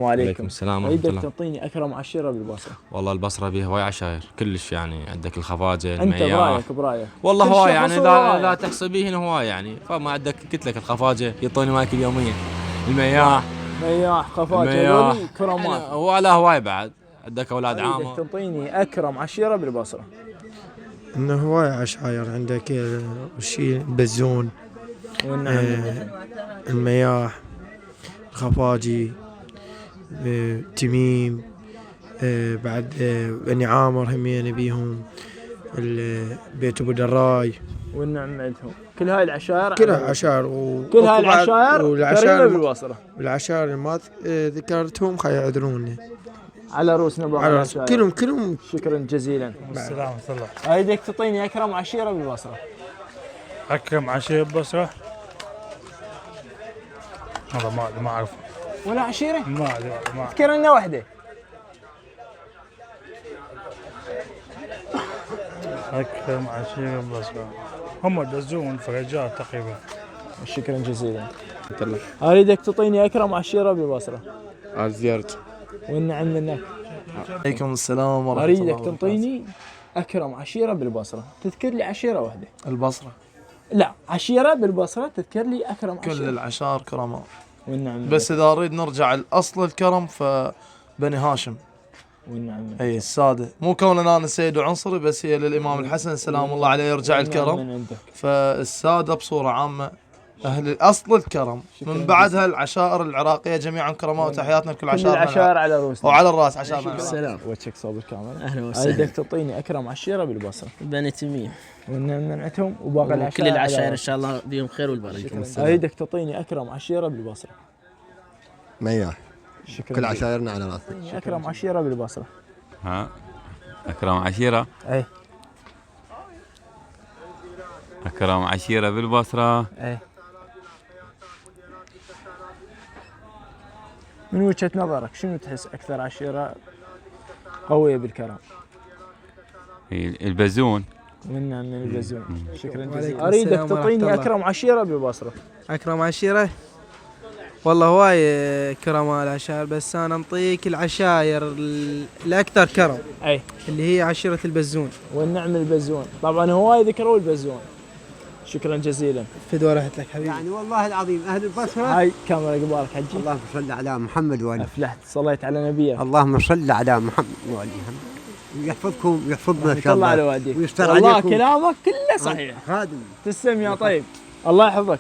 وعليكم السلام ورحمة الله. اريدك تعطيني اكرم عشيرة بالبصرة. والله البصرة بيها هواي عشاير كلش، يعني عندك الخفاجة، انت المياح. برايك والله كل هواي، شخص يعني ورأيه. لا تحسبيهن هواي، يعني فما عندك. قلت لك الخفاجة يعطوني ماكل يوميا، المياح مياح خفاجة المياح هذولي كرامات. يعني ولا هواي بعد. عندك اولاد اريدك عامة. تعطيني اكرم عشيرة بالبصرة. انه هواي عشاير عندك وشي البزون، والنعم المياح، الخفاجي، تميم، بعد بني عامر همين بيهم، بيت ابو دراي، والنعم عندهم كل هاي العشائر. كلها عشائر كل هاي العشائر قريبة والعشائر بالبصرة. والعشائر اللي ما ذكرتهم خي يعذروني على روسنا بعض على العشائر. كلهم. شكرا جزيلا. السلام ورحمة الله. اريدك تعطيني اكرم عشيرة بالبصرة. أكرم عشيرة ببصرة؟ والله ما أعرف. ولا عشيرة؟ ما أدري. اذكر لنا وحدة. أكرم عشيرة ببصرة هم البزون فرجات تقريبا. شكرا جزيلا. اريدك تعطيني اكرم عشيرة بالبصرة. زيارته. والنعم منك. عليكم السلام ورحمة الله اريدك وبركاته. تعطيني اكرم عشيرة بالبصرة، تذكر لي عشيرة واحدة. البصرة لا، عشيرة بالبصرة تذكر لي اكرم كل عشيرة. العشائر كرماء، والنعم بس إذا أريد نرجع لأصل الكرم فبني هاشم. والنعم منك. أي السادة، مو كوننا أنا سيد وعنصري، بس هي للإمام الحسن سلام الله عليه يرجع والنعم الكرم. من عندك. فالسادة بصورة عامة أهل أصل الكرم، من بعدها العشائر العراقية جميعا كرماء، وتحياتنا لكل كل عشائرنا العشائر على روسنا. وعلى الراس عشائرنا. السلام. وجهك صوب الكاميرا. اهلا وسهلا. اريدك تعطيني اكرم عشيرة بالبصرة. بني تميم والنعم منعتهم وباقي العشائر. وكل العشائر ان شاء الله بيهم خير والبركه. اريدك تعطيني اكرم عشيرة بالبصرة. مياح. شكرا كل جزيلا. عشايرنا على راسنا. اكرم عشيرة بالبصرة. ها أكرم عشيرة. اي أكرم عشيرة بالبصرة. اي من وجهة نظرك شنو تحس اكثر عشيرة قوية بالكرم؟ البزون. والنعم من البزون. شكرا وعليكم جزيلا. اريدك السلام ورحمة تعطيني الله. اكرم عشيرة بالبصرة. أكرم عشيرة؟ والله هواي كرماء العشائر، بس أنا أنطيك العشاير الأكثر كرم اي اللي هي عشيرة البزون. والنعم البزون، طبعا هواي ذكروا البزون. شكرا جزيلا. فدوى راحت لك حبيبي. يعني والله العظيم أهل البصرة. هاي كاميرا قبالك حجي. اللهم صل على محمد وآله. افلحت، صليت على نبيه. اللهم صل على محمد وآله. ويحفظكم ويحفظنا إن شاء الله على الله واديك. ويستر والله عليكم. كلامك كله صحيح. خادم. تسلم يا طيب. الله يحفظك.